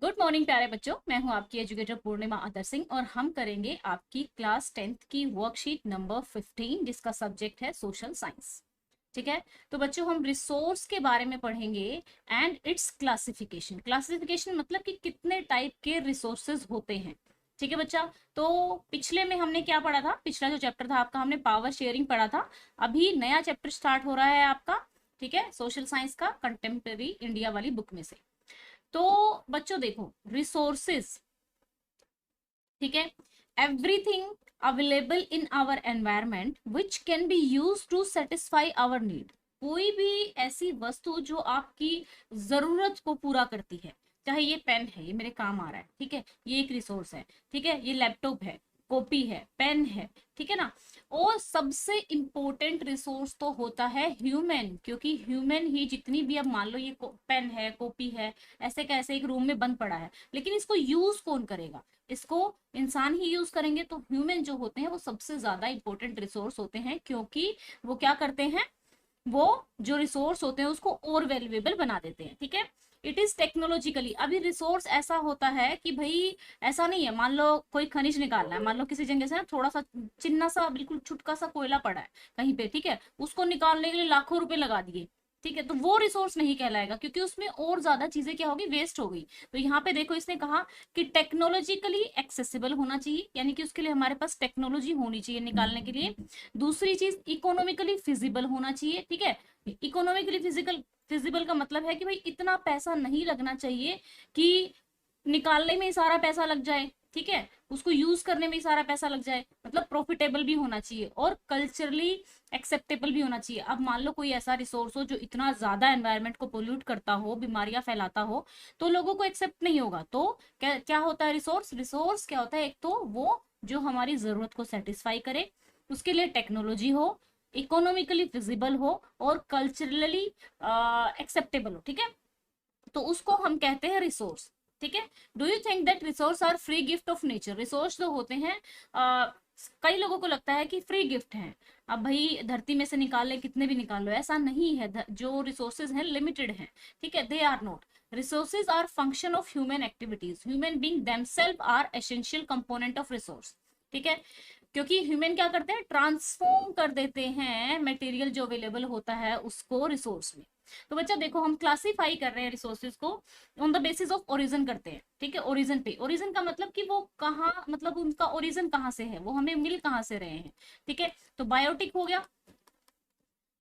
Good morning प्यारे बच्चों, मैं हूं आपकी एजुकेटर पूर्णिमा आदर सिंह और हम करेंगे आपकी क्लास 10th की वर्कशीट नंबर 15 जिसका सब्जेक्ट है सोशल साइंस। ठीक है, तो बच्चों हम रिसोर्स के बारे में पढ़ेंगे एंड इट्स क्लासिफिकेशन। क्लासिफिकेशन मतलब कि कितने टाइप के रिसोर्सेज होते हैं। ठीक है बच्चा, तो पिछले में हमने क्या पढ़ा था? पिछला जो चैप्टर था आपका, हमने पावर शेयरिंग पढ़ा था। अभी नया चैप्टर स्टार्ट हो रहा है आपका, ठीक है, सोशल साइंस का, कंटेम्प्रेरी इंडिया वाली बुक में से। तो बच्चों देखो, रिसोर्सेस, ठीक है, everything available in our environment which can be use to satisfy our need. कोई भी ऐसी वस्तु जो आपकी जरूरत को पूरा करती है, चाहे ये पेन है, ये मेरे काम आ रहा है, ठीक है, ये एक रिसोर्स है। ठीक है, ये लैपटॉप है, कॉपी है, पेन है, ठीक है ना। और सबसे इंपॉर्टेंट रिसोर्स तो होता है ह्यूमन, क्योंकि ह्यूमन ही जितनी भी, अब मान लो ये पेन है, कॉपी है, ऐसे कैसे एक रूम में बंद पड़ा है, लेकिन इसको यूज कौन करेगा? इसको इंसान ही यूज करेंगे। तो ह्यूमन जो होते हैं वो सबसे ज्यादा इंपॉर्टेंट रिसोर्स होते हैं, क्योंकि वो क्या करते हैं, वो जो रिसोर्स होते हैं उसको और वैल्यूएबल बना देते हैं। ठीक है, इट इज टेक्नोलॉजिकली। अभी रिसोर्स ऐसा होता है कि भाई ऐसा नहीं है, मान लो कोई खनिज निकालना है, मान लो किसी जगह से ना थोड़ा सा चिन्ना सा बिल्कुल छुटका सा कोयला पड़ा है कहीं पे, ठीक है, उसको निकालने के लिए लाखों रुपए लगा दिए, ठीक है, तो वो रिसोर्स नहीं कहलाएगा, क्योंकि उसमें और ज्यादा चीजें क्या होगी, वेस्ट हो गई। तो यहाँ पे देखो इसने कहा कि टेक्नोलॉजिकली एक्सेसिबल होना चाहिए, यानी कि उसके लिए हमारे पास टेक्नोलॉजी होनी चाहिए निकालने के लिए। दूसरी चीज, इकोनॉमिकली फिजिबल होना चाहिए। ठीक है, इकोनॉमिकली फिजिबल का मतलब है कि भाई इतना पैसा नहीं लगना चाहिए कि निकालने में ही सारा पैसा लग जाए, ठीक है, उसको यूज करने में ही सारा पैसा लग जाए, मतलब प्रॉफिटेबल भी होना चाहिए और कल्चरली एक्सेप्टेबल भी होना चाहिए। अब मान लो कोई ऐसा रिसोर्स हो जो इतना ज्यादा एनवायरनमेंट को पोल्यूट करता हो, बीमारियां फैलाता हो, तो लोगों को एक्सेप्ट नहीं होगा। तो क्या क्या होता है रिसोर्स? रिसोर्स क्या होता है? एक तो वो जो हमारी जरूरत को सेटिस्फाई करे, उसके लिए टेक्नोलॉजी हो, इकोनॉमिकली फिजिबल हो और कल्चरली एक्सेप्टेबल हो। ठीक है, तो उसको हम कहते हैं रिसोर्स। ठीक है, do you think that resource are free gift of nature? Resource जो होते हैं, कई लोगों को लगता है कि फ्री गिफ्ट है, अब भाई धरती में से निकाल ले, कितने भी निकाल लो, ऐसा नहीं है। जो रिसोर्सेज हैं लिमिटेड हैं, ठीक है, they are not. Resources are function of human activities, human being themselves are essential component of resource. ठीक है, क्योंकि ह्यूमन क्या करते हैं, ट्रांसफॉर्म कर देते हैं मटेरियल जो अवेलेबल होता है उसको रिसोर्स में। तो बच्चा देखो, हम क्लासिफाई कर रहे हैं रिसोर्सेज को on the basis of origin करते हैं। ठीक है, ओरिजिन पे, ओरिजिन का मतलब कि वो कहाँ, मतलब उनका ओरिजिन कहाँ से है, वो हमें मिल कहाँ से रहे हैं। ठीक है, तो बायोटिक हो गया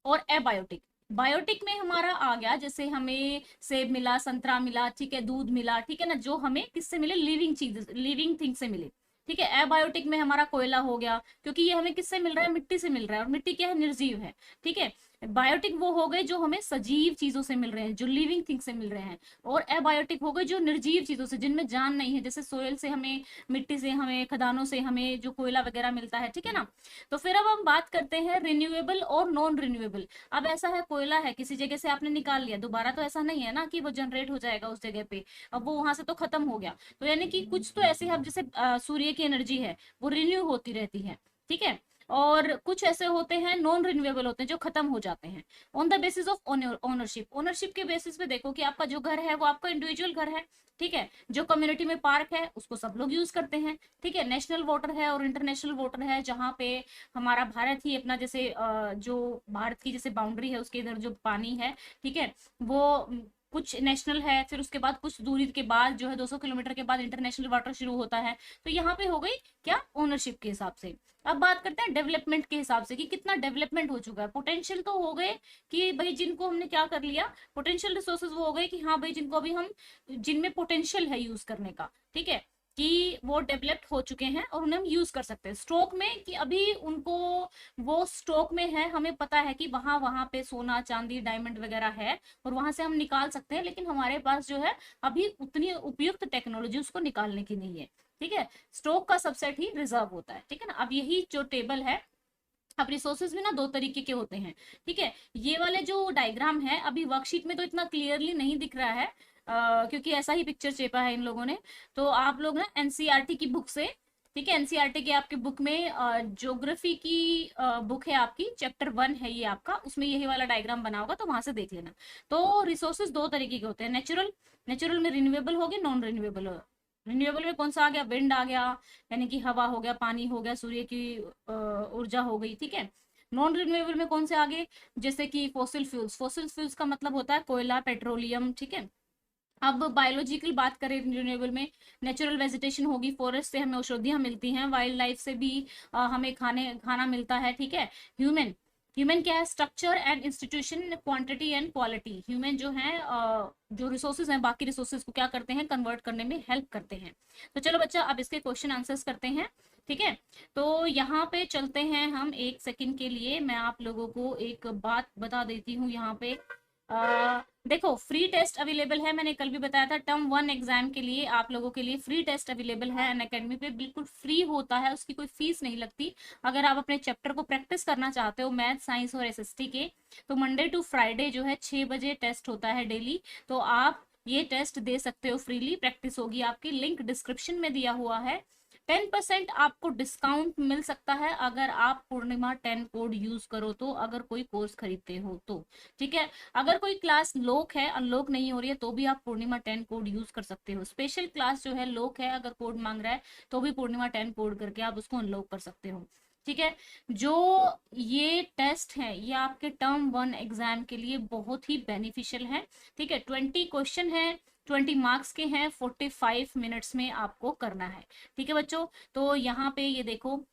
और एबायोटिक। बायोटिक में हमारा आ गया, जैसे हमें सेब मिला, संतरा मिला, ठीक है, दूध मिला, ठीक है ना, जो हमें किससे मिले, लिविंग चीज, लिविंग थिंग से मिले। ठीक है, एबायोटिक में हमारा कोयला हो गया, क्योंकि ये हमें किससे मिल रहा है, मिट्टी से मिल रहा है, और मिट्टी क्या है, निर्जीव है। ठीक है, बायोटिक वो हो गए जो हमें सजीव चीजों से मिल रहे हैं, जो लिविंग थिंग से मिल रहे हैं। और एबायोटिक हो गए जो निर्जीव चीजों से, जिनमें जान नहीं है, जैसे सोयल से हमें, मिट्टी से हमें, खदानों से हमें जो कोयला वगैरह मिलता है। ठीक है ना, तो फिर अब हम बात करते हैं रिन्यूएबल और नॉन रिन्यूएबल। अब ऐसा है, कोयला है, किसी जगह से आपने निकाल लिया, दोबारा तो ऐसा नहीं है ना कि वो जनरेट हो जाएगा उस जगह पे, अब वो वहां से तो खत्म हो गया। तो यानी कि कुछ तो ऐसे हैं, जैसे सूर्य की एनर्जी है, वो रिन्यू होती रहती है। ठीक है, और कुछ ऐसे होते हैं नॉन रिन्यूएबल होते हैं जो खत्म हो जाते हैं। On the basis of ownership, ownership के बेसिस पे देखो कि आपका जो घर है वो आपका इंडिविजुअल घर है। ठीक है, जो कम्युनिटी में पार्क है उसको सब लोग यूज करते हैं। ठीक है, नेशनल वाटर है और इंटरनेशनल वाटर है, जहाँ पे हमारा भारत ही अपना, जैसे जो भारत की जैसे बाउंड्री है उसके इधर जो पानी है, ठीक है, वो कुछ नेशनल है, फिर उसके बाद कुछ दूरी के बाद जो है 200 किलोमीटर के बाद इंटरनेशनल वाटर शुरू होता है। तो यहाँ पे हो गई क्या, ओनरशिप के हिसाब से। अब बात करते हैं डेवलपमेंट के हिसाब से कि कितना डेवलपमेंट हो चुका है। पोटेंशियल तो हो गए कि भाई जिनको हमने क्या कर लिया, पोटेंशियल रिसोर्सेज वो हो गए कि हाँ भाई जिनको अभी हम, जिनमें पोटेंशियल है यूज करने का, ठीक है, कि वो डेवलप्ड हो चुके हैं और उन्हें हम यूज कर सकते हैं। स्टॉक में कि अभी उनको, वो स्टॉक में है, हमें पता है कि वहां वहां पे सोना चांदी डायमंड वगैरह है और वहां से हम निकाल सकते हैं, लेकिन हमारे पास जो है अभी उतनी उपयुक्त टेक्नोलॉजी उसको निकालने की नहीं है। ठीक है, स्टॉक का सबसेट ही रिजर्व होता है। ठीक है ना, अब यही जो टेबल है, अब रिसोर्सेज भी ना दो तरीके के होते हैं। ठीक है, ये वाले जो डायग्राम है अभी वर्कशीट में तो इतना क्लियरली नहीं दिख रहा है, क्योंकि ऐसा ही पिक्चर चेपा है इन लोगों ने। तो आप लोग ना एनसीईआरटी की बुक से ठीक है। एनसीईआरटी की आपकी बुक में ज्योग्राफी की बुक है आपकी, चैप्टर 1 है ये आपका, उसमें यही वाला डायग्राम बना होगा, तो वहां से देख लेना। तो रिसोर्सेज दो तरीके के होते हैं, नेचुरल, नेचुरल में रिन्यूएबल हो गए, नॉन रिन्यूएबल हो। रिन्यूएबल में कौन सा आ गया, विंड आ गया, यानी कि हवा हो गया, पानी हो गया, सूर्य की ऊर्जा हो गई, ठीक है। नॉन रिन्यूएबल में कौन से आगे, जैसे कि फॉसिल फ्यूल्स, फॉसिल फ्यूल्स का मतलब होता है कोयला, पेट्रोलियम, ठीक है। अब बायोलॉजिकल बात करें रिन्यूएबल में, नेचुरल वेजिटेशन होगी, फॉरेस्ट से हमें औषधियां मिलती हैं, वाइल्ड लाइफ से भी हमें खाना मिलता है, ठीक है। ह्यूमन, ह्यूमन क्या है, structure and institution, quantity and quality. Human जो है जो रिसोर्सेज हैं बाकी रिसोर्सेज को क्या करते हैं, कन्वर्ट करने में हेल्प करते हैं। तो चलो बच्चा अब इसके क्वेश्चन आंसर्स करते हैं, ठीक है। तो यहाँ पे चलते हैं हम, एक सेकंड के लिए मैं आप लोगों को एक बात बता देती हूँ यहाँ पे। देखो फ्री टेस्ट अवेलेबल है, मैंने कल भी बताया था, टर्म 1 एग्जाम के लिए आप लोगों के लिए फ्री टेस्ट अवेलेबल है अनअकैडमी पे, बिल्कुल फ्री होता है, उसकी कोई फीस नहीं लगती। अगर आप अपने चैप्टर को प्रैक्टिस करना चाहते हो, मैथ, साइंस और एसएसटी के, तो मंडे टू फ्राइडे जो है 6 बजे टेस्ट होता है डेली, तो आप ये टेस्ट दे सकते हो, फ्रीली प्रैक्टिस होगी आपकी, लिंक डिस्क्रिप्शन में दिया हुआ है। 10% आपको डिस्काउंट मिल सकता है अगर आप पूर्णिमा 10 कोड यूज करो तो, अगर कोई कोर्स खरीदते हो तो, ठीक है। अगर कोई क्लास लोक है, अनलॉक नहीं हो रही है, तो भी आप पूर्णिमा 10 कोड यूज कर सकते हो। स्पेशल क्लास जो है लोक है, अगर कोड मांग रहा है तो भी पूर्णिमा 10 कोड करके आप उसको अनलॉक कर सकते हो, ठीक है। जो ये टेस्ट है ये आपके टर्म 1 एग्जाम के लिए बहुत ही बेनिफिशियल है, ठीक है। 20 क्वेश्चन है, 20 मार्क्स के हैं, 45 मिनट्स में आपको करना है, ठीक है बच्चों। तो यहाँ पे ये देखो,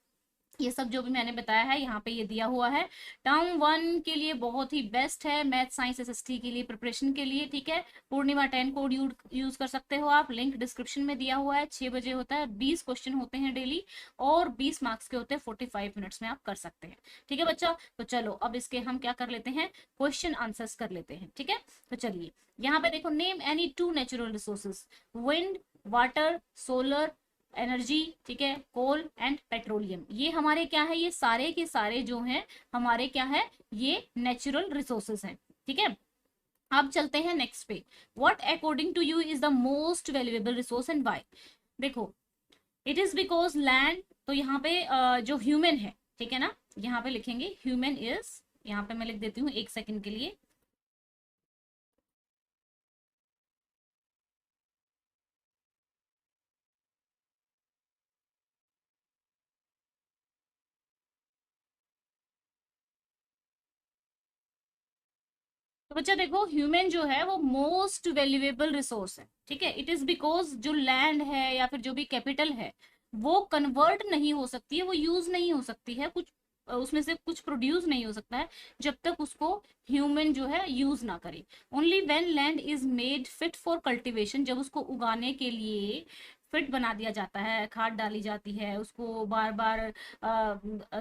ये सब जो भी मैंने बताया है यहाँ पे ये दिया हुआ है, टर्म 1 के लिए बहुत ही बेस्ट है, मैथ, साइंस, एसएसटी के लिए प्रिपरेशन के लिए, ठीक है। पूर्णिमा 10 कोड यूज कर सकते हो आप, लिंक डिस्क्रिप्शन में दिया हुआ है, 6 बजे होता है, 20 क्वेश्चन होते हैं डेली, और 20 मार्क्स के होते हैं, 45 मिनट्स में आप कर सकते हैं, ठीक है बच्चा। तो चलो अब इसके हम क्या कर लेते हैं, क्वेश्चन आंसर्स कर लेते हैं, ठीक है। तो चलिए यहाँ पे देखो, name any 2 natural resources, wind, water, solar energy, ठीक है, कोल एंड पेट्रोलियम, ये हमारे क्या है, ये सारे के सारे जो हैं हमारे क्या है, ये नेचुरल रिसोर्सेज हैं, ठीक है। अब चलते हैं नेक्स्ट पे, what according to you is the most valuable resource and why. देखो इट इज बिकॉज लैंड, तो यहाँ पे जो ह्यूमन है, ठीक है ना, यहाँ पे लिखेंगे ह्यूमन इज, यहाँ पे मैं लिख देती हूँ एक सेकंड के लिए। तो बच्चा देखो, ह्यूमन जो है वो मोस्ट वैल्यूएबल रिसोर्स है, ठीक है। इट इज बिकॉज जो लैंड है या फिर जो भी कैपिटल है वो कन्वर्ट नहीं हो सकती है, वो यूज नहीं हो सकती है, कुछ उसमें से कुछ प्रोड्यूस नहीं हो सकता है जब तक उसको ह्यूमन जो है यूज ना करे। Only when land is made fit for cultivation, जब उसको उगाने के लिए फिट बना दिया जाता है, खाद डाली जाती है, उसको बार बार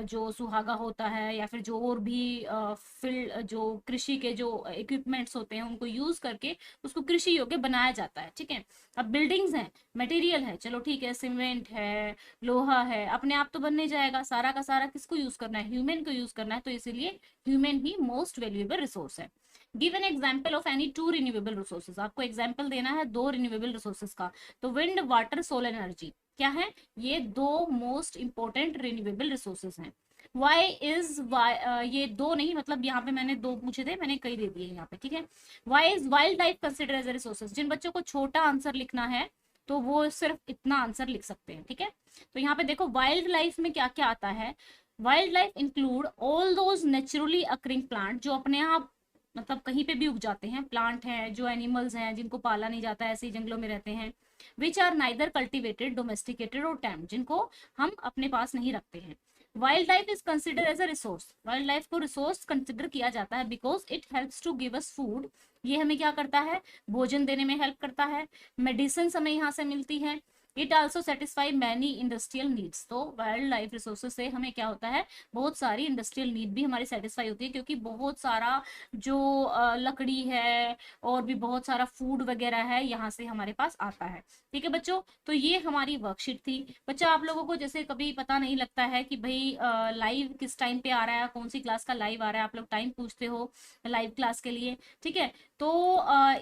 जो सुहागा होता है या फिर जो और भी फील्ड जो कृषि के जो इक्विपमेंट्स होते हैं उनको यूज करके उसको कृषि योग्य बनाया जाता है, ठीक है। अब बिल्डिंग्स हैं, मटेरियल है, चलो ठीक है, सीमेंट है, लोहा है, अपने आप तो बन नहीं जाएगा, सारा का सारा किसको यूज करना है, ह्यूमन को यूज करना है, तो इसीलिए ह्यूमन ही मोस्ट वैल्यूएबल रिसोर्स है। Give an example of any 2 renewable resources, आपको एग्जाम्पल देना है 2 रिन्यूएबल रिसोर्सेज का। तो विंड, वाटर, सोलर एनर्जी क्या है, ये 2 मोस्ट इंपॉर्टेंट रिन्यूएबल रिसोर्सेज हैं। वाई इज वाई, ये 2 नहीं, मतलब यहाँ पे मैंने 2 पूछे थे, मैंने कई दे दिए यहाँ पे, ठीक है। Why is wildlife consider as a resources, जिन बच्चों को छोटा आंसर लिखना है तो वो सिर्फ इतना आंसर लिख सकते हैं, ठीक है। तो यहाँ पे देखो वाइल्ड लाइफ में क्या क्या आता है, wild life include all those naturally occurring plant, जो अपने आप मतलब कहीं पे भी उग जाते हैं, प्लांट हैं, जो एनिमल्स हैं जिनको पाला नहीं जाता, ऐसे ही जंगलों में रहते हैं, which are neither cultivated, domesticated और टैम, जिनको हम अपने पास नहीं रखते हैं। Wild life is consider as a resource, wild life को रिसोर्स कंसिडर किया जाता है because it helps to give us food, ये हमें क्या करता है, भोजन देने में हेल्प करता है, मेडिसिन हमें यहाँ से मिलती है, it also satisfy many industrial needs, तो वाइल्ड लाइफ रिसोर्सेज से हमें क्या होता है, बहुत सारी इंडस्ट्रियल नीड भी हमारी सेटिस्फाई होती है, क्योंकि बहुत सारा जो लकड़ी है और भी बहुत सारा फूड वगैरह है यहाँ से हमारे पास आता है, ठीक है बच्चों। तो ये हमारी वर्कशीट थी बच्चा। आप लोगों को जैसे कभी पता नहीं लगता है कि भाई लाइव किस टाइम पे आ रहा है, कौन सी क्लास का लाइव आ रहा है, आप लोग टाइम पूछते हो लाइव क्लास के लिए, ठीक है। तो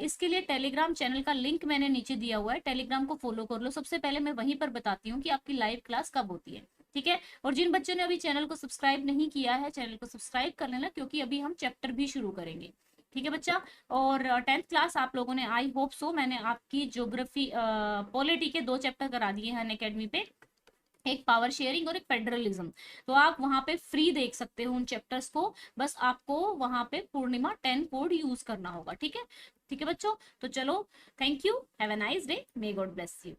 इसके लिए टेलीग्राम चैनल का लिंक मैंने नीचे दिया हुआ है, टेलीग्राम को फॉलो कर लो। सबसे पहले मैं वहीं पर बताती हूँ कि आपकी लाइव क्लास कब होती है, ठीक है। और जिन बच्चों ने अभी चैनल को सब्सक्राइब नहीं किया है, चैनल को सब्सक्राइब कर लेना, क्योंकि अभी हम चैप्टर भी शुरू करेंगे, ठीक है बच्चा। और 10th क्लास आप लोगों ने, आई होप सो, मैंने आपकी ज्योग्राफी पॉलिटी के 2 चैप्टर करा दिए हैं अनअकैडमी पे, एक पावर शेयरिंग और एक फेडरलिज्म। तो आप वहां पे फ्री देख सकते हो उन चैप्टर्स को, बस आपको वहां पे पूर्णिमा 10 कोड यूज करना होगा, ठीक है। ठीक है बच्चों, तो चलो, thank you, have a nice day, may God bless you.